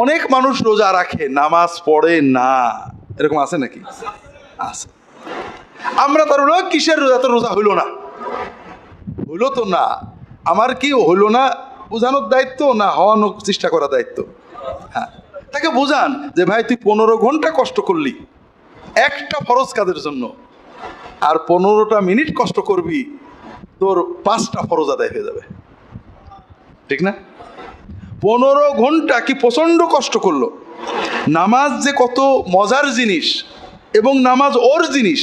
অনেক মানুষ রোজা রাখে, নামাজ পড়ে না, এরকম আছে নাকি? আছে। আমরা তার কিসের রোজা? তো রোজা হইল না, হইলো তো না, আমার কি হইলো না বোঝানোর দায়িত্ব না হওয়ানোর চেষ্টা করার দায়িত্ব? হ্যাঁ, তাকে বোঝান যে ভাই তুই 15 ঘন্টা কষ্ট করলি একটা ফরজ কাজের জন্য, আর 15টা মিনিট কষ্ট করবি, তোর 5টা ফরজ আদায় হয়ে যাবে, ঠিক না? 15 ঘন্টা কি প্রচন্ড কষ্ট করলো। নামাজ যে কত মজার জিনিস, এবং নামাজ ওর জিনিস,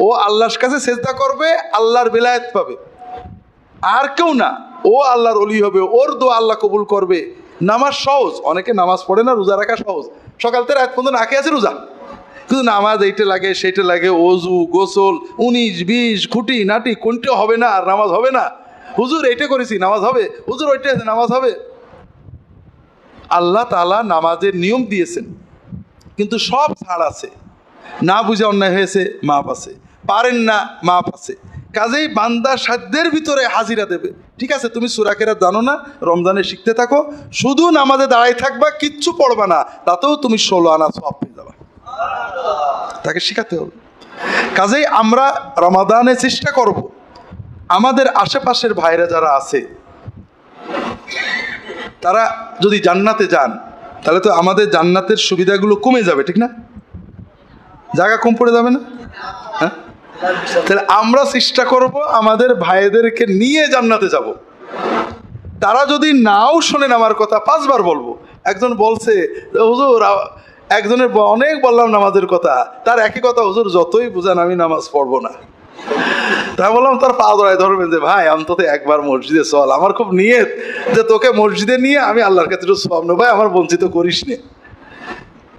ও আল্লাহর কাছে সেজদা করবে, আল্লাহর বেলায়েত পাবে, আর কেউ না, ও আল্লাহর ওলি হবে, ওর দোয়া আল্লাহ কবুল করবে। নামাজ সহজ, অনেকে নামাজ পড়ে না, রোজা রাখা সহজ, সকাল থেকে রাত পর্যন্ত নাকে আছে রোজা, কিন্তু নামাজ এইটা লাগে সেইটা লাগে, অজু গোসল 19-20 খুঁটি নাটি, কোনটা হবে না আর নামাজ হবে না। হুজুর এইটা করেছি নামাজ হবে, হুজুর ওইটা আছে নামাজ হবে। আল্লাহ তাআলা নামাজের নিয়ম দিয়েছেন, কিন্তু সব ছাড় আছে। না বুঝে অন্যায় হয়েছে, মাপ আছে, পারেন না, মাপ আছে। কাজেই বান্দা সাধ্যের ভিতরে হাজিরা দেবে। ঠিক আছে, তুমি সূরা কেরাত জানো না, রমজানে শিখতে থাকো, শুধু নামাজে দাঁড়াই থাকবা, কিচ্ছু পড়বা না, তাতেও তুমি 16 আনা সওয়াব পেয়ে যাবা। তাকে শিখাতে হবে। কাজেই আমরা রমাদানে চেষ্টা করব আমাদের আশেপাশের ভাইরা যারা আছে তারা যদি জান্নাতে যান, তাহলে তো আমাদের জান্নাতের সুবিধাগুলো কমে যাবে, ঠিক না? জায়গা কম পড়ে যাবে না? হ্যাঁ, তাহলে আমরা চেষ্টা করব আমাদের ভাইদেরকে নিয়ে জান্নাতে যাব। তারা যদি নাও শোনেন আমার কথা, 5 বার বলবো। একজন বলছে হুজুর, একজনের অনেক বললাম নামাজের কথা, তার একই কথা, হুজুর যতই বুঝান আমি নামাজ পড়বো না। তা বললাম তার পা ধরায় ধরবেন যে ভাই অন্তত একবার মসজিদে চল, আমার খুব নিয়ত যে তোকে মসজিদে নিয়ে আমি আল্লাহর কাছে সওয়াব নেব, ভাই আমার বঞ্চিত করিস নে।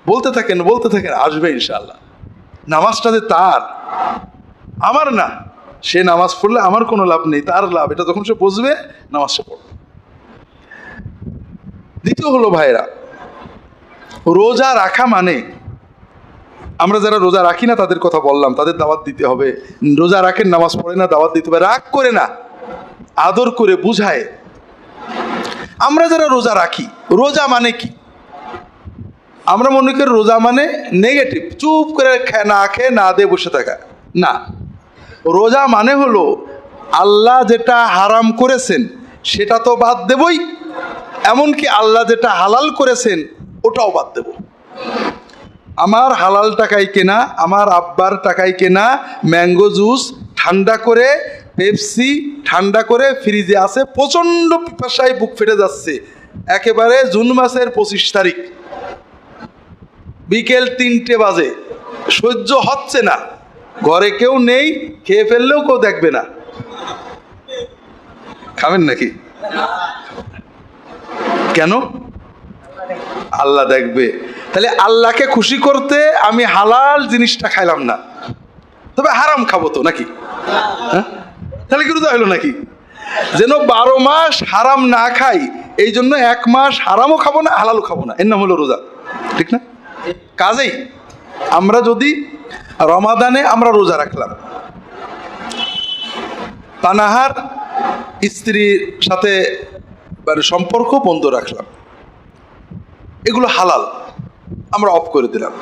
বলতে থাকেন বলতে থাকেন, আসবে ইনশাআল্লাহ। নামাজটা যে তার, আমার না, সে নামাজ পড়লে আমার কোনো লাভ নেই, তার লাভ, এটা যখন সে বুঝবে নামাজটা পড়বে। দ্বিতীয় হলো ভাইরা, রোজা রাখা মানে, আমরা যারা রোজা রাখি না তাদের কথা বললাম, তাদের দাওয়াত দিতে হবে। রোজা রাখেন, নামাজ পড়ে না, দাওয়াত দিতে হবে। রাগ করে না, আদর করে বুঝায়। আমরা যারা রোজা রাখি, রোজা মানে কি? আমরা মনে করি রোজা মানে নেগেটিভ, চুপ করে না খেয়ে না দিয়ে বসে থাকা। না, রোজা মানে হলো আল্লাহ যেটা হারাম করেছেন সেটা তো বাদ দেবই, এমনকি আল্লাহ যেটা হালাল করেছেন ওটাও বাদ দেব। আমার হালাল টাকায় কেনা, আমার আব্বার টাকায় কেনা ম্যাঙ্গো জুস ঠান্ডা করে, পেপসি ঠান্ডা করে ফ্রিজে আছে, প্রচণ্ড পিপাসায় বুক ফেটে যাচ্ছে, একেবারে জুন মাসের 25 তারিখ, বিকেল 3টে বাজে, সহ্য হচ্ছে না, ঘরে কেউ নেই, খেয়ে ফেললেও কেউ দেখবে না। খাবেন নাকি? কেন? আল্লাহ দেখবে। তাহলে আল্লাহকে খুশি করতে আমি হালাল জিনিসটা খাইলাম না, তবে হারাম খাবো তো নাকি? হ্যাঁ, তাহলে কি রোজা হলো নাকি? যেন 12 মাস হারাম না খাই, এই জন্য 1 মাস হারামও খাবো না, হালালও খাবো না, এর নাম হলো রোজা, ঠিক না? কাজেই আমরা যদি রমাদানে আমরা রোজা রাখলাম, পানাহার, স্ত্রীর সাথে মানে সম্পর্ক বন্ধ রাখলাম, এগুলো হালাল, আমরা অফ করে দিলাম।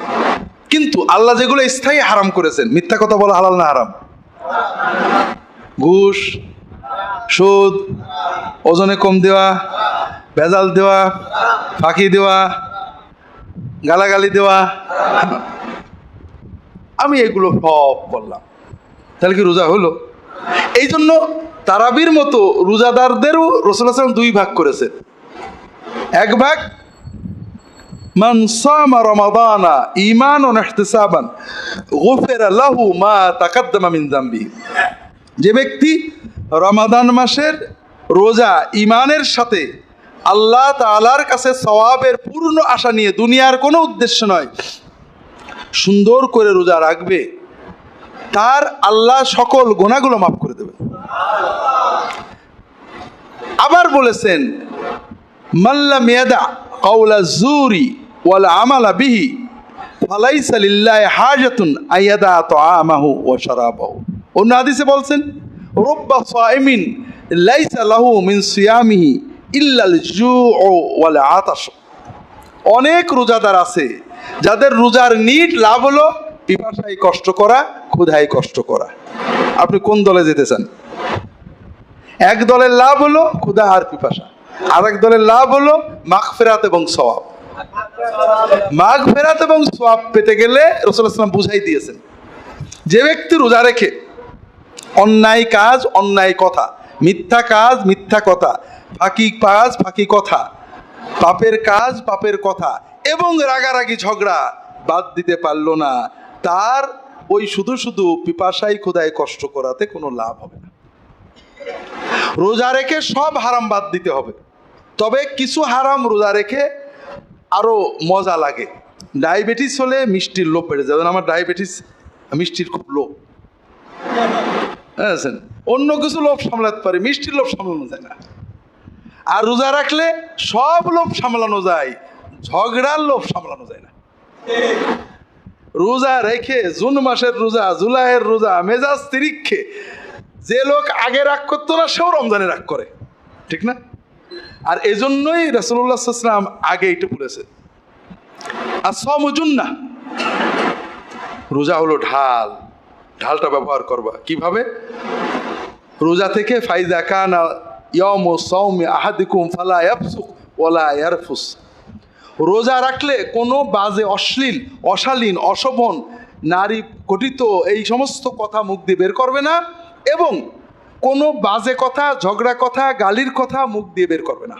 কিন্তু আল্লাহ যেগুলো স্থায়ী হারাম করেছেন, মিথ্যা কথা বলা হালাল না হারাম? ঘুষ, সুদ, ওজনে কম দেওয়া, ভেজাল দেওয়া, ফাঁকি দেওয়া, গালাগালি দেওয়া, আমি এগুলো সব করলাম, তাহলে কি রোজা হলো? এই জন্য তারাবির মতো রোজাদারদেরও রাসূলুল্লাহ সাল্লাল্লাহু আলাইহি ওয়াসাল্লাম 2 ভাগ করেছেন। এক ভাগ মান সামা রমাদানা ঈমানান ওয়া ইহতিসাবান গুফিরা লাহু মা তাকাদ্দামা মিন যামবি, যে ব্যক্তি রমাদান মাসের রোজা ঈমানের সাথে আল্লাহ তাআলার কাছে সওয়াবের পূর্ণ আশা নিয়ে, দুনিয়ার কোনো উদ্দেশ্য নয়, সুন্দর করে রোজা রাখবে, তার আল্লাহ সকল গুনাহগুলো মাফ করে দেবে। আবার বলেছেন মান লাম ইয়াদা কাওলা যুরি ওয়াল আমালা বিহি ফালাইসা লিল্লাহি হাজাতুন আইয়াদা তাআমাহু ওয়া শারাবাহু। অন্য হাদিসে বলছেন রুব্বা সাইমিন লাইসা লাহু মিন সিয়ামিহি ইল্লাল জুউ ওয়াল আতাশ। অনেক রোজাদার আছে যাদের রোজার নিট লাভ হলো পিপাসায় কষ্ট করা, ক্ষুধায় কষ্ট করা। আপনি কোন দলে যেতে চান? এক দলের লাভ হলো ক্ষুধা আর পিপাসা, আর এক দলের লাভ হলো মাগফিরাত এবং সওয়াব। মাগফিরাত এবং সওয়াব পেতে গেলে রাসূলুল্লাহ সাল্লাল্লাহু আলাইহি ওয়াসাল্লাম বুঝাই দিয়েছেন, যে ব্যক্তি রোজা রেখে অন্যায় কাজ, অন্যায় কথা, মিথ্যা কাজ, মিথ্যা কথা, ফাঁকি কাজ, ফাঁকি কথা, পাপের কাজ, পাপের কথা এবং রাগারাগি ঝগড়া বাদ দিতে পারলো না, তার ওই শুধু শুধু পিপাসায় ক্ষুধায় কষ্ট করাতে কোনো লাভ হবে না। রোজা রেখে সব হারাম বাদ দিতে হবে, তবে কিছু হারাম রোজা রেখে আরো মজা লাগে। ডায়াবেটিস হলে মিষ্টির লোভ বেড়ে যায়, আমার ডায়াবেটিস, মিষ্টির খুব লোভ, বুঝছেন? অন্য কিছু লোভ সামলাতে পারে, মিষ্টির লোভ সামলানো যায় না। আর রোজা রাখলে সব লোভ সামলানো যায়, ঝগড়ার লোভ সামলানো যায় না। রোজা রেখে জুন মাসের রোজা, জুলাইয়ের রোজা, মেজাজ তিরিক্ষে যে লোক আগে রাগ করতো না সেও রমজানে রাগ করে, ঠিক না? আর এজন্যই রাসূলুল্লাহ সাল্লাল্লাহু আলাইহি ওয়াসাল্লাম আগে এটা বলেছে, আস-সাওমু জুন্নাহ, রোজা হলো ঢাল, ঢালটা ব্যবহার করবা কিভাবে? রোজা থেকে ফাইজা কানা ইয়াউমু সাওমি আহাদিকুম ফালা ইয়াফসুক ওয়ালা ইয়ারফুস, রোজা রাখলে কোনো বাজে, অশ্লীল, অশালীন, অশোভন, নারী ঘটিত এই সমস্ত কথা মুখ দিয়ে বের করবে না, এবং কোনো বাজে কথা, ঝগড়া কথা, গালির কথা মুখ দিয়ে বের করবে না।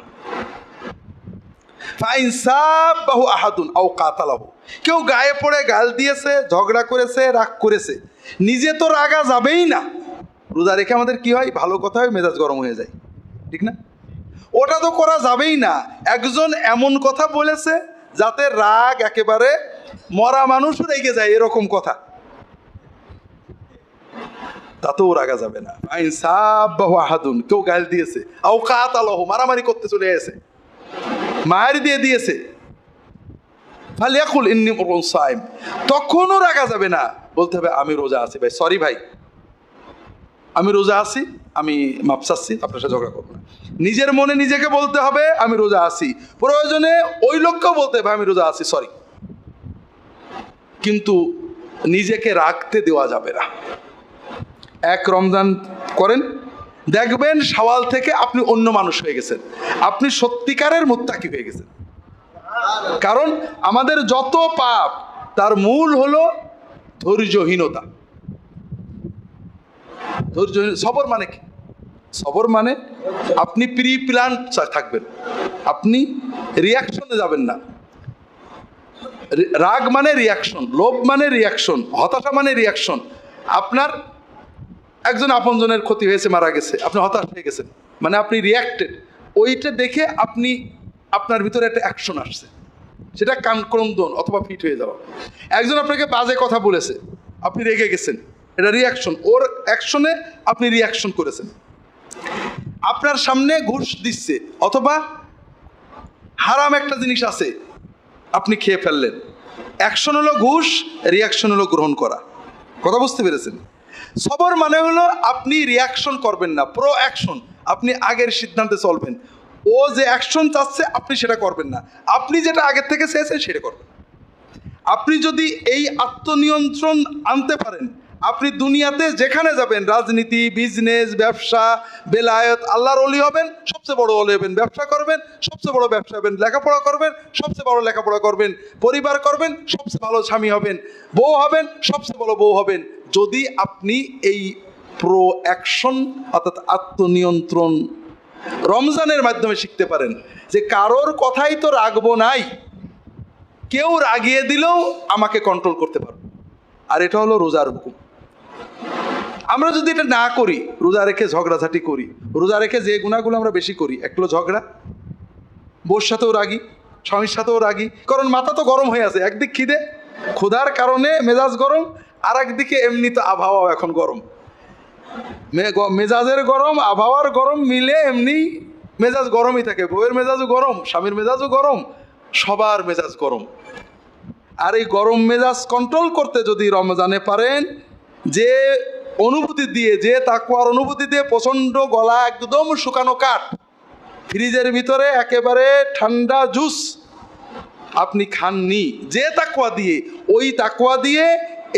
ফাইন সাব্বাহু আহাদুন আও কাতালাহু, কেউ গায়ে পড়ে গাল দিয়েছে, ঝগড়া করেছে, রাগ করেছে, নিজে তো রাগা যাবেই না। রোজা রেখে আমাদের কি হয়? ভালো কথা হয়, মেজাজ গরম হয়ে যায়, ঠিক না? ওটা তো করা যাবেই না। একজন এমন কথা বলেছে যাতে রাগ একেবারে মরা মানুষ রেগে যায়, এরকম কথা, তাতেও রাগা যাবে না। আইন সাব্বাহু আহাদুন, কেউ গাল দিয়েছে, আও কাতালাহু, মারামারি করতে চলে এসেছে, মায়ের দিয়ে দিয়েছে, ফালিয়াকুল ইন্নী মুরউন সাইম, তখনও রাগা যাবে না, বলতে হবে আমি রোজা আছি ভাই, সরি ভাই, আমি রোজা আছি, আমি মাপ চাচ্ছি, আপনার সাথে ঝগড়া করবো না। নিজের মনে নিজেকে বলতে হবে আমি রোজা আছি, প্রয়োজনে ওই লোককেও বলতে হবে আমি রোজা আছি, সরি। কিন্তু নিজেকে রাখতে দেওয়া যাবে না। এক রমজান করেন, দেখবেন শাওয়াল থেকে আপনি অন্য মানুষ হয়ে গেছেন, আপনি সত্যিকারের মুত্তাকি হয়ে গেছেন। কারণ আমাদের যত পাপ তার মূল হলো ধৈর্যহীনতা। সবর মানে কি? সবর মানে আপনি প্রি প্ল্যান থাকবেন, আপনি রিয়াকশনে যাবেন না। রাগ মানে রিয়াকশন, লোভ মানে রিয়াকশন, হতাশা মানে রিয়াকশন। আপনার একজন আপনজনের ক্ষতি হয়েছে, মারা গেছে, আপনি হতাশ হয়ে গেছেন, মানে আপনি রিয়াক্টেড, ওইটা দেখে আপনি, আপনার ভিতরে একটা অ্যাকশন আসছে, সেটা ক্রন্দন অথবা ফিট হয়ে যাওয়া। একজন আপনাকে বাজে কথা বলেছে, আপনি রেগে গেছেন, এটা রিয়াকশন, ওর অ্যাকশনে আপনি রিয়াকশন করেছেন। আপনার সামনে ঘুষ দিচ্ছে অথবা হারাম একটা জিনিস আছে, আপনি খেয়ে ফেললেন, অ্যাকশন হলো ঘুষ, রিয়াকশন হলো গ্রহণ করা। কথা বুঝতে পেরেছেন? সবর মানে হলো আপনি রিয়াকশন করবেন না, প্রো অ্যাকশন, আপনি আগের সিদ্ধান্তে চলবেন। ও যে অ্যাকশন চাচ্ছে আপনি সেটা করবেন না, আপনি যেটা আগের থেকে চেয়েছেন সেটা করবেন। আপনি যদি এই আত্মনিয়ন্ত্রণ আনতে পারেন, আপনি দুনিয়াতে যেখানে যাবেন, রাজনীতি, বিজনেস, ব্যবসা, বেলায়েত, আল্লাহর ওলি হবেন, সবচেয়ে বড় ওলি হবেন, ব্যবসা করবেন, সবচেয়ে বড় ব্যবসা হবেন, লেখাপড়া করবেন, সবচেয়ে বড় লেখাপড়া করবেন, পরিবার করবেন, সবচেয়ে ভালো স্বামী হবেন, বউ হবেন, সবচেয়ে বড় বউ হবেন, যদি আপনি এই প্রো অ্যাকশন অর্থাৎ আত্মনিয়ন্ত্রণ রমজানের মাধ্যমে শিখতে পারেন। যে কারোর কথাই তো রাখবো নাই, কেউ রাগিয়ে দিলেও আমাকে কন্ট্রোল করতে পারবো, আর এটা হলো রোজার হুকুম। আমরা যদি এটা না করি, রোজা রেখে ঝগড়াঝাটি করি, রোজা রেখে যে গুণাগুলো আমরা বেশি করি, এক হলো ঝগড়া, বউর সাথেও রাগি, স্বামীর সাথেও রাগি, কারণ মাথা তো গরম হয়ে আছে, একদিক খিদে ক্ষুধার কারণে মেজাজ গরম, আর একদিকে এমনি তো আবহাওয়া এখন গরম, মেজাজের গরম আবহাওয়ার গরম মিলে এমনি মেজাজ গরমই থাকে, বউয়ের মেজাজও গরম, স্বামীর মেজাজও গরম, সবার মেজাজ গরম। আর এই গরম মেজাজ কন্ট্রোল করতে যদি রমজানে পারেন, যে অনুভূতি দিয়ে, যে তাকওয়ার অনুভূতি দিয়ে প্রচণ্ড গলা একদম শুকানো কাঠ, ফ্রিজের ভিতরে একেবারে ঠান্ডা জুস আপনি খাননি, যে তাকওয়া দিয়ে, ওই তাকওয়া দিয়ে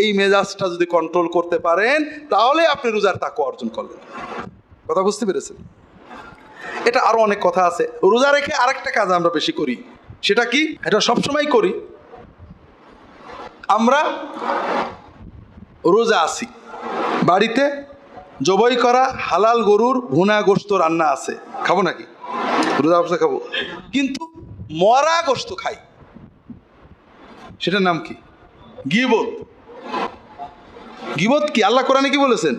এই মেজাজটা যদি কন্ট্রোল করতে পারেন তাহলে আপনি রোজার তাকওয়া অর্জন করলেন। কথা বুঝতে পেরেছেন? এটা আরো অনেক কথা আছে। রোজা রেখে আরেকটা কাজ আমরা বেশি করি, সেটা কি? এটা সবসময় করি। আমরা রোজা আছি, বাড়িতে জবাই করা হালাল গরুর ভুনা গোশত রান্না আছে, খাবো নাকি? রোজা অবস্থা খাবো, কিন্তু মরা গোশত খাই। সেটার নাম কি? গীবত। গীবত কি? আল্লাহ কোরআনে কি বলেছেন?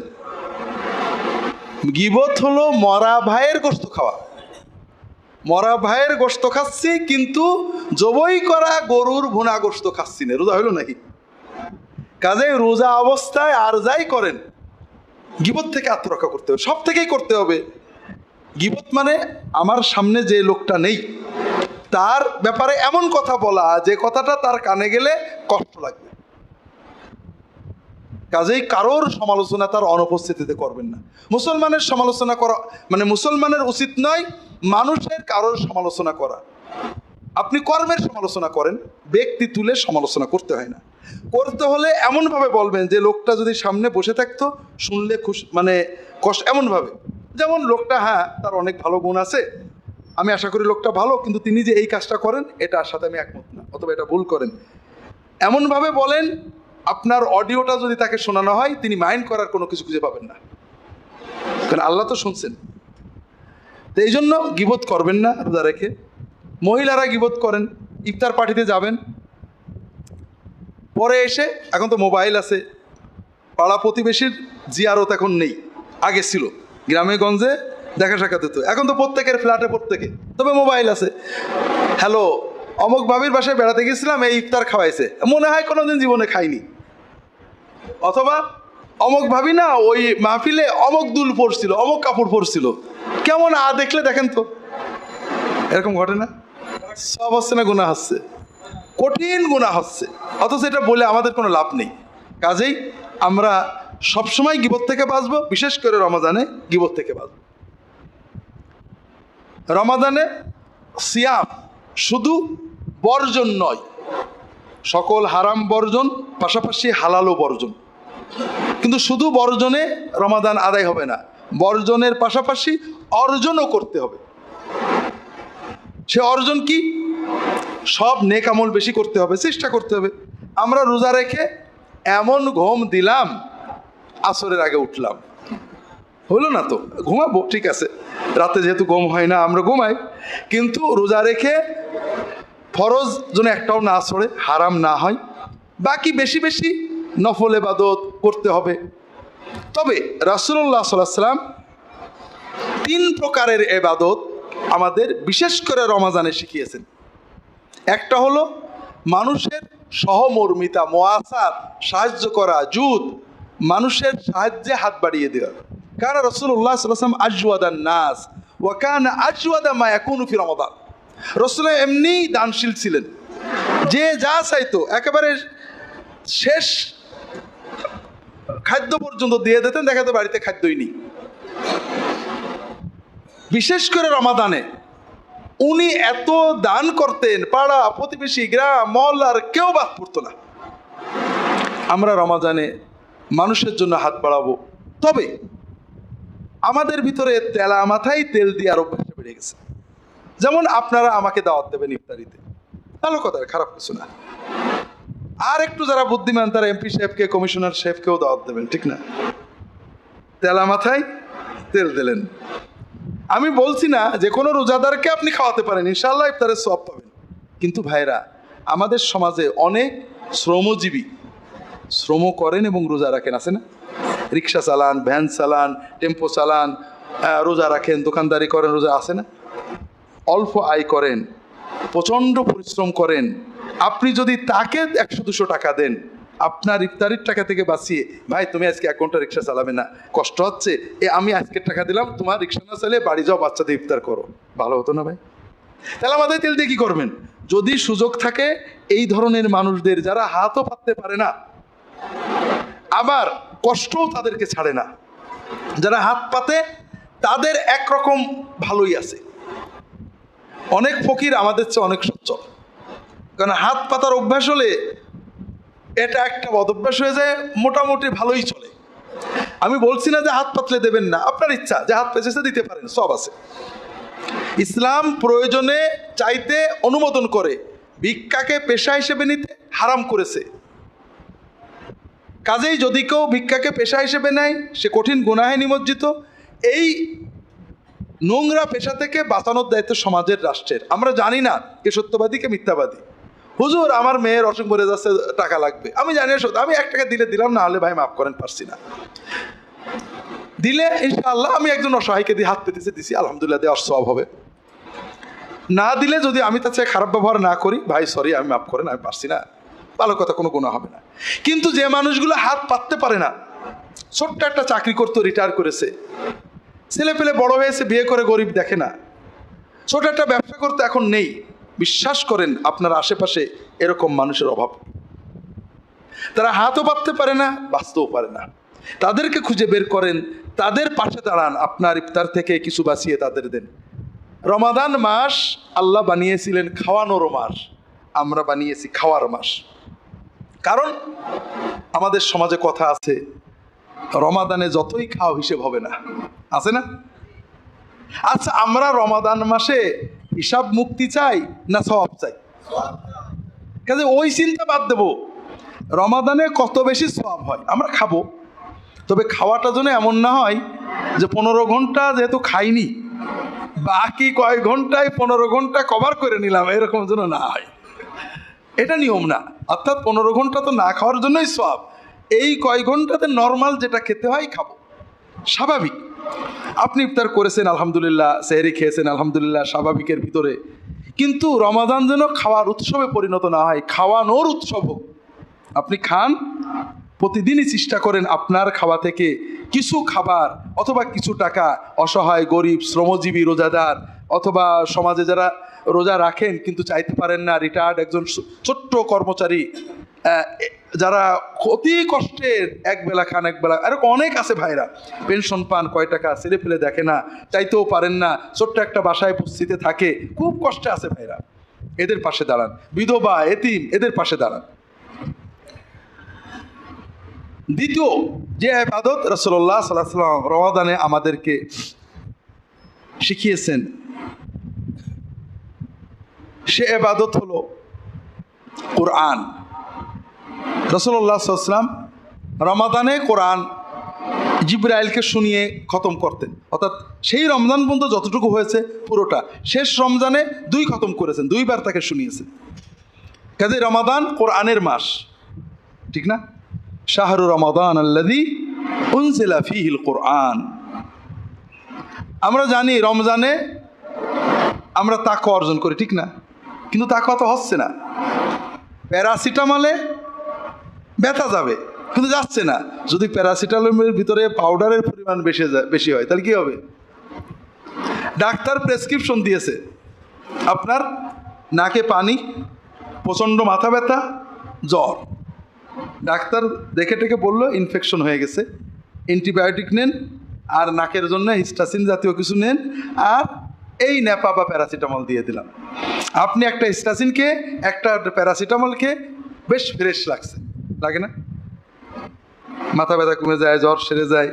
গীবত হলো মরা ভাইয়ের গোশত খাওয়া। মরা ভাইয়ের গোশত খাচ্ছি, কিন্তু জবাই করা গরুর ভুনা গোশত খাচ্ছি না। রোজা হইল নাকি? কাজে রোজা অবস্থায় আর যাই করেন, গীবত থেকে আত্মরক্ষা করতে হবে, সব থেকেই করতে হবে। গীবত মানে আমার সামনে যে লোকটা নেই তার ব্যাপারে এমন কথা বলা যে কথাটা তার কানে গেলে কষ্ট লাগবে। কাজেই কারোর সমালোচনা তার অনুপস্থিতিতে করবেন না। মুসলমানের সমালোচনা করা মানে মুসলমানের উচিত নয় মানুষের কারোর সমালোচনা করা। আপনি কর্মের সমালোচনা করেন, ব্যক্তি তুলে সমালোচনা করতে হয় না। করতে হলে এমনভাবে বলবেন যে লোকটা যদি সামনে বসে থাকতো শুনলে খুশি, মানে কষ্ট, এমনভাবে যেমন লোকটা, হ্যাঁ তার অনেক ভালো গুণ আছে, আমি আশা করি লোকটা ভালো, কিন্তু তিনি যে এই কাজটা করেন এটার সাথে আমি একমত না, অথবা এটা ভুল করেন। এমনভাবে বলেন আপনার অডিওটা যদি তাকে শোনানো হয় তিনি মাইন্ড করার কোনো কিছু খুঁজে পাবেন না, কারণ আল্লাহ তো শুনছেন। তো এই জন্য গীবত করবেন না রোজা রেখে। মহিলারা গীবত করেন, ইফতার পার্টিতে যাবেন, পরে এসে, এখন তো মোবাইল আছে, পাড়া প্রতিবেশীর জিয়ারত এখন নেই, আগে ছিল গ্রামে গঞ্জে দেখা সাক্ষাৎ হতো, এখন তো প্রত্যেকের ফ্ল্যাটে প্রত্যেকে, তবে মোবাইল আছে। হ্যালো, অমুক ভাবির বাসায় বেড়াতে গেছিলাম, এই ইফতার খাওয়াইছে, মনে হয় কোনোদিন জীবনে খাইনি। অথবা অমুক ভাবি না ওই মাহফিলে অমুক দুল পরছিল, অমুক কাপড় পরছিল, কেমন দেখলে দেখেন তো। এরকম ঘটে না? সব হচ্ছে না, গুনাহ হচ্ছে, কঠিন গুনাহ হচ্ছে, অথচ এটা বলে আমাদের কোনো লাভ নেই। কাজেই আমরা সবসময় গীবত থেকে বাঁচবো, বিশেষ করে রমাদানে গীবত থেকে বাঁচবো। রমাদানে সিয়াম শুধু বর্জন নয়, সকল হারাম বর্জন, পাশাপাশি হালালও বর্জন। কিন্তু শুধু বর্জনে রমাদান আদায় হবে না, বর্জনের পাশাপাশি অর্জনও করতে হবে। সে অর্জন কি? সব নেক আমল বেশি করতে হবে, চেষ্টা করতে হবে। আমরা রোজা রেখে এমন ঘুম দিলাম, আসরের আগে উঠলাম, হলো না তো, ঘুমাবো ঠিক আছে, রাতে যেহেতু ঘুম হয় না আমরা ঘুমাই, কিন্তু রোজা রেখে ফরজ যেন একটাও না ছড়ে, হারাম না হয়, বাকি বেশি বেশি নফল ইবাদত করতে হবে। তবে রাসূলুল্লাহ সাল্লাল্লাহু আলাইহি ওয়াসাল্লাম 3 প্রকারের ইবাদত আমাদের বিশেষ করে রমাদানে শিখিয়েছেন। একটা হলো মানুষের সহমর্মিতা, মুআসাত, সাহায্য করা, জুদ, মানুষের সাহায্যে হাত বাড়িয়ে দেওয়া। কারণ রাসূলুল্লাহ সাল্লাল্লাহু আলাইহি ওয়াসাল্লাম আজওয়াদান নাস ওয়া কানা আজওয়াদা মা ইয়াকুনু ফি রমাদান। রাসূল এমনি দানশীল ছিলেন, যে যা চাইতো একেবারে শেষ খাদ্য পর্যন্ত দিয়ে দিতেন, দেখাতে বাড়িতে খাদ্যই নেই। বিশেষ করে রমাদানে উনি এত দান করতেন, পাড়া প্রতিবেশী গ্রাম মহল্লার কেউ বাদ পড়তো না। আমরা রমাদানে মানুষের জন্য হাত বাড়াবো, তবে আমাদের ভিতরে তেলা মাথায় তেল দিয়ে আরো বেড়ে গেছে। যেমন আপনারা আমাকে দাওয়াত দেবেন ইফতারিতে, ভালো কথা, খারাপ কিছু না। আর একটু যারা বুদ্ধিমান তারা এমপি সাহেবকে, কমিশনার সাহেবকেও দাওয়াত দেবেন, ঠিক না? তেলা মাথায় তেল দিলেন। আমি বলছি না যে কোনো রোজাদারকে আপনি খাওয়াতে পারেন, ইনশাআল্লাহ ইফতারের সওয়াব পাবেন, কিন্তু ভাইরা আমাদের সমাজে অনেক শ্রমজীবী শ্রম করেন এবং রোজা রাখেন, আছে না? রিক্সা চালান, ভ্যান চালান, টেম্পো চালান, রোজা রাখেন, দোকানদারি করেন, রোজা, আছে না? অল্প আয় করেন, প্রচণ্ড পরিশ্রম করেন। আপনি যদি তাকে 100-200 টাকা দেন, আপনার ইফতারির টাকা থেকে বাঁচিয়ে, ভাই তুমি আজকে 1 ঘন্টা রিক্সা চালাবে না, কষ্ট হচ্ছে, আমি আজকের টাকা দিলাম, তোমার রিক্সা না চালিয়ে বাড়ি যাও, বাচ্চাদের ইফতার করো, ভালো হতো না ভাই? তাহলে আমাদের তেল দিয়ে কী করবেন? যদি সুযোগ থাকে এই ধরনের মানুষদের, যারা হাতও পাততে পারে না, আবার কষ্টও তাদেরকে ছাড়ে না, যারা হাত পাতে তাদের একরকম ভালোই আছে। অনেক ফকির আমাদের চেয়ে অনেক সচ্ছল, কারণ হাত পাতার অভ্যাস হলে এটা একটা বদ অভ্যাস হয়ে যায়, মোটামুটি ভালোই চলে। আমি বলছি না যে হাত পাতলে দেবেন না, আপনার ইচ্ছা, যে হাত পেঁচেছে দিতে পারেন, সব আছে। ইসলাম প্রয়োজনে চাইতে অনুমোদন করে, ভিক্ষাকে পেশা হিসেবে নিতে হারাম করেছে। কাজেই যদি কেউ ভিক্ষাকে পেশা হিসেবে নেয়, সে কঠিন গুনাহে নিমজ্জিত। এই নোংরা পেশা থেকে বাঁচানোর দায়িত্ব সমাজের, রাষ্ট্রের। আমরা জানি না কে সত্যবাদী কে মিথ্যাবাদী। হুজুর আমার মেয়ের অসুখ মরে যাচ্ছে, টাকা লাগবে, আমি জানি সত্য, আমি 1 টাকা দিলে দিলাম, না হলে ভাই মাফ করেন, পারছি না। দিলে ইনশাআল্লাহ আমি একজন অসহায়কে দিয়ে হাত পেতেছে দিছি, আলহামদুলিল্লাহ দেওয়ার সওয়াব হবে। না দিলে যদি আমি তার চেয়ে খারাপ ব্যবহার না করি, ভাই সরি আমি মাফ করেন, আমি পারছি না, ভালো কথা, কোনো গুনাহ হবে না। কিন্তু যে মানুষগুলো হাত পাততে পারে না, ছোট্ট একটা চাকরি করতো, রিটায়ার করেছে, ছেলে পেলে বড় হয়েছে, বিয়ে করে, গরিব দেখে না, ছোট একটা ব্যবসা করতে এখন নেই, বিশ্বাস করেন আপনার আশেপাশে এরকম মানুষের অভাব। তারা হাতও পাততে পারে না, বাঁচতেও পারে না। তাদেরকে খুঁজে বের করেন, তাদের পাশে দাঁড়ান, আপনার ইফতার থেকে কিছু বাঁচিয়ে তাদের দেন। রমাদান মাস আল্লাহ বানিয়েছিলেন খাওয়ানোর মাস, আমরা বানিয়েছি খাওয়ার মাস। কারণ আমাদের সমাজে কথা আছে, রমাদানে যতই খাও হিসেব হবে না, আছে না? আচ্ছা, আমরা রমাদান মাসে হিসাব মুক্তি চাই না সওয়াব চাই? কাজে ওই চিন্তা বাদ দেব, রমাদানে কত বেশি সওয়াব হয় আমরা খাবো, তবে খাওয়াটা যেন এমন না হয় যে 15 ঘন্টা যেহেতু খাইনি, বাকি কয়েক ঘন্টায় 15 ঘন্টা কভার করে নিলাম, এরকম যেন না হয়। এটা নিয়ম না। অর্থাৎ 15 ঘন্টা তো না খাওয়ার জন্যই সওয়াব, এই কয়েক ঘন্টাতে নর্মাল যেটা খেতে হয় খাবো, স্বাভাবিক। আপনি ইফতার করেছেন আলহামদুলিল্লাহ, সেহরি খেয়েছেন আলহামদুলিল্লাহ, স্বাভাবিকের ভিতরে। কিন্তু রমাদান যেন খাওয়ার উৎসবে পরিণত না হয়, খাওয়ানোর উৎসব হোক। আপনি খান, প্রতিদিনই চেষ্টা করেন আপনার খাওয়া থেকে কিছু খাবার অথবা কিছু টাকা অসহায়, গরিব, শ্রমজীবী, রোজাদার, অথবা সমাজে যারা রোজা রাখেন কিন্তু চাইতে পারেন না, রিটায়ার্ড একজন ছোট্ট কর্মচারী, যারা অতি কষ্টের, একবেলা খান একবেলা, এরকম অনেক আছে ভাইরা, পেনশন পান, কয় টাকা ছেলে ফেলে দেখে না, চাইতেও পারেন না, ছোট্ট একটা বাসায় উপস্থিতে থাকে, খুব কষ্টে আছে ভাইরা, এদের পাশে দাঁড়ান। বিধবা, এতিম, এদের পাশে দাঁড়ান। দ্বিতীয় যে ইবাদত রাসূলুল্লাহ সাল্লাল্লাহু আলাইহি ওয়াসাল্লাম রমাদানে আমাদেরকে শিখিয়েছেন, সে ইবাদত হলো কোরআন। রাসূলুল্লাহ সাল্লাল্লাহু আলাইহি ওয়াসাল্লাম রমাদানে কোরআন জিবরাইলকে শুনিয়ে খতম করতেন, অর্থাৎ সেই রমজান পর্যন্ত যতটুকু হয়েছে পুরোটা, শেষ রমজানে 2 খতম করেছেন, 2 বার তাকে শুনিয়েছেন। কাজে রমাদান কোরআনের মাস, ঠিক না? শাহরু রমাদান আল্লাযী উনজিলা ফীহিল কোরআন। আমরা জানি রমজানে আমরা তাকওয়া অর্জন করি, ঠিক না? কিন্তু তাকওয়া তো হচ্ছে না। প্যারাসিটামলে ব্যথা যাবে কিন্তু যাচ্ছে না। যদি প্যারাসিটামলের ভিতরে পাউডারের পরিমাণ বেশি হয় তাহলে কি হবে? ডাক্তার প্রেসক্রিপশন দিয়েছে, আপনার নাকে পানি, প্রচণ্ড মাথা ব্যথা, জ্বর, ডাক্তার দেখে টেকে বললো ইনফেকশন হয়ে গেছে, অ্যান্টিবায়োটিক নেন, আর নাকের জন্য হিস্টাসিন জাতীয় কিছু নেন, আর এই ন্যাপা বা প্যারাসিটামল দিয়ে দিলাম। আপনি একটা হিস্টাসিনকে, একটা প্যারাসিটামলকে, বেশ ফ্রেশ লাগছে, লাগে না? মাথা ব্যথা কমে যায়, জ্বর সেরে যায়।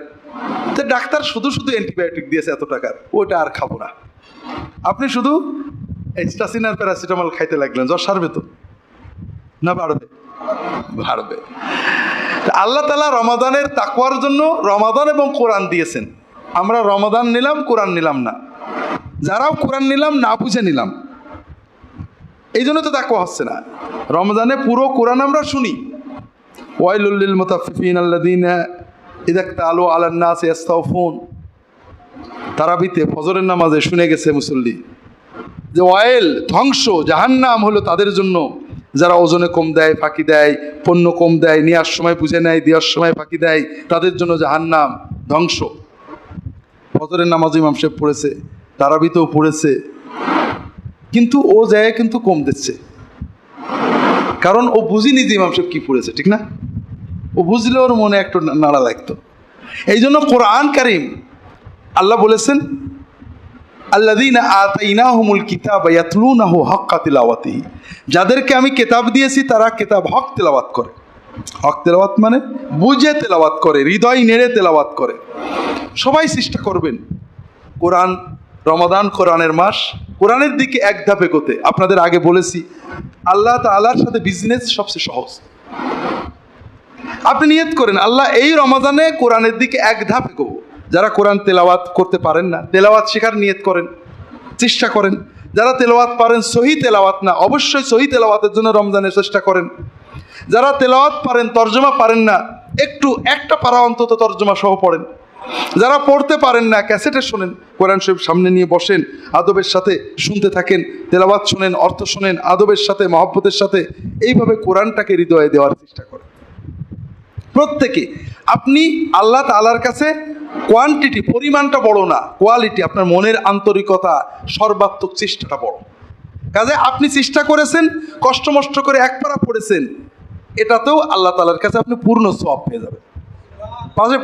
তো ডাক্তার শুধু শুধু অ্যান্টিবায়োটিক দিয়েছে এত টাকার, ওইটা আর খাবো না। আপনি শুধু হিস্টাসিন আর প্যারাসিটামল খাইতে লাগলেন, জ্বর সারবে তো না বাড়বে? বাড়বে। আল্লাহ তাআলা রমাদানের তাকওয়ার জন্য রমাদান এবং কোরআন দিয়েছেন। আমরা রমাদান নিলাম, কোরআন নিলাম না, যারাও কোরআন নিলাম না বুঝে নিলাম, এই জন্য তো তাকওয়া হচ্ছে না। রমজানে পুরো কোরআন আমরা শুনি, ওয়াইলুল লিল মুতাফফিফিন আল্লাযীনা ইযা ইক্তালু আলান নাস ইস্তাওফুন। তারাবিতে ফজরের নামাজে শুনে গেছে মুসল্লি যে ওয়াইল, ধ্বংস, জাহান্নাম হলো তাদের জন্য যারা ওজনে কম দেয়, ফাঁকি দেয়, পণ্য কম দেয়, নেওয়ার সময় বুঝে নেয়, দেওয়ার সময় ফাঁকি দেয়, তাদের জন্য জাহান্নাম, ধ্বংস। ফজরের নামাজ ইমাম সাহেব পড়েছে, তারাবিতেও পড়েছে, কিন্তু ও যায় কিন্তু কম দিচ্ছে, কারণ ও বুঝিনি যে ইমাম সাহেব কি পড়েছে, ঠিক না? ও বুঝলে ওর মনে একটু নাড়া লাগতো। এই জন্য কোরআন কারীম আল্লাহ বলেছেন আল্লাযীনা আতাইনাহুমুল কিতাবা ইয়াতলুনাহু হাক্কা তিলাওয়াতিহি, যাদেরকে আমি কিতাব দিয়েছি তারা কিতাব হক তেলাওয়াত করে। হক তেলাওয়াত মানে বুঝে তেলাওয়াত করে, হৃদয় নেড়ে তেলাওয়াত করে। সবাই চেষ্টা করবেন কোরআন, রমাদান কোরআনের মাস, কোরআনের দিকে এক ধাপ এগোতে। আপনাদের আগে বলেছি আল্লাহ তাআলার সাথে বিজনেস সবচেয়ে সহজ। আপনি নিয়ত করেন আল্লাহ এই রমাদানে কোরআনের দিকে এক ধাপ এগোবো। যারা কোরআন তেলাওয়াত করতে পারেন না, তেলাওয়াত শেখার নিয়ত করেন, চেষ্টা করেন। যারা তেলাওয়াত পারেন, সহি তেলাওয়াত না, অবশ্যই সহি তেলাওয়াতের জন্য রমজানের চেষ্টা করেন। যারা তেলাওয়াত পারেন, তর্জমা পারেন না, একটু একটা পারা অন্তত তর্জমা সহ পড়েন। যারা পড়তে পারেন না, ক্যাসেটে শোনেন, কোরআন শরীফ সামনে নিয়ে বসেন, আদবের সাথে শুনতে থাকেন, তেলাওয়াত শোনেন, অর্থ শোনেন, আদবের সাথে, মহব্বতের সাথে, এইভাবে কোরআনটাকে হৃদয়ে দেওয়ার চেষ্টা করেন। প্রত্যেকে আপনি আল্লাহ তাআলার কাছে কোয়ান্টিটি, পরিমাণটা বড় না, কোয়ালিটি, আপনার মনের আন্তরিকতা, সর্বাত্মক চেষ্টাটা বড়। কাজে আপনি চেষ্টা করেছেন, কষ্ট মষ্ট করে এক পারা পড়েছেন, এটাতেও আল্লাহ তাআলার কাছে আপনি পূর্ণ সওয়াব পেয়ে যাবেন।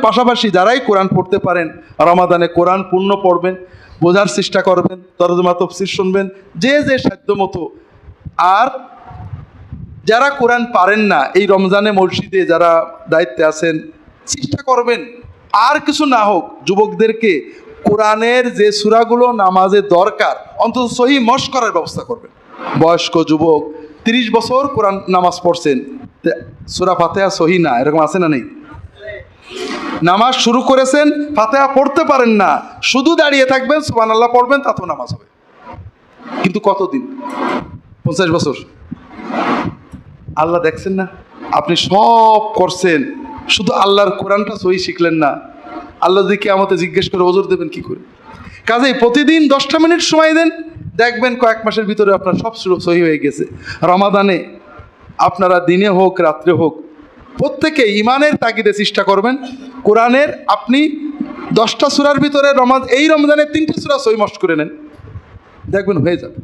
পাশাপাশি যারাই কোরআন পড়তে পারেন, রমাদানে কোরআন পূর্ণ পড়বেন, বোঝার চেষ্টা করবেন, তরজমা তাফসীর শুনবেন, যে যে সাধ্য মতো। আর যারা কোরআন পারেন না, এই রমজানে মসজিদে যারা দায়িত্বে আছেন, চেষ্টা করবেন আর কিছু না হোক যুবকদেরকে কোরআনের যে সূরাগুলো নামাজে দরকার অন্তত সহি মশ করার ব্যবস্থা করবেন। বয়স্ক যুবক 30 বছর কোরআন নামাজ পড়ছেন, সূরা ফাতিহা সহি না, এরকম আছে না নেই? নামাজ শুরু করেছেন, ফাতিহা পড়তে পারেন না, শুধু দাঁড়িয়ে থাকবেন, সুবহানাল্লাহ পড়বেন, তাতেও নামাজ হবে। কিন্তু কতদিন? 50 বছর। আল্লাহ দেখছেন না, আপনি সব করছেন, শুধু আল্লাহর কোরআনটা সহি শিখলেন না। আল্লাহ যদি কিয়ামতে জিজ্ঞেস করে ওজর দেবেন কি করে? কাজেই প্রতিদিন 10টা মিনিট সময় দেন, দেখবেন কয়েক মাসের ভিতরে আপনার সব সহি হয়ে গেছে। রমাদানে আপনারা দিনে হোক রাত্রে হোক, প্রত্যেকে ইমানের তাগিদে চেষ্টা করবেন কোরআনের। আপনি 10টা সূরার ভিতরে এই রমজানে 3টে সূরা সহি মস্ত করে নেন, দেখবেন হয়ে যাবে।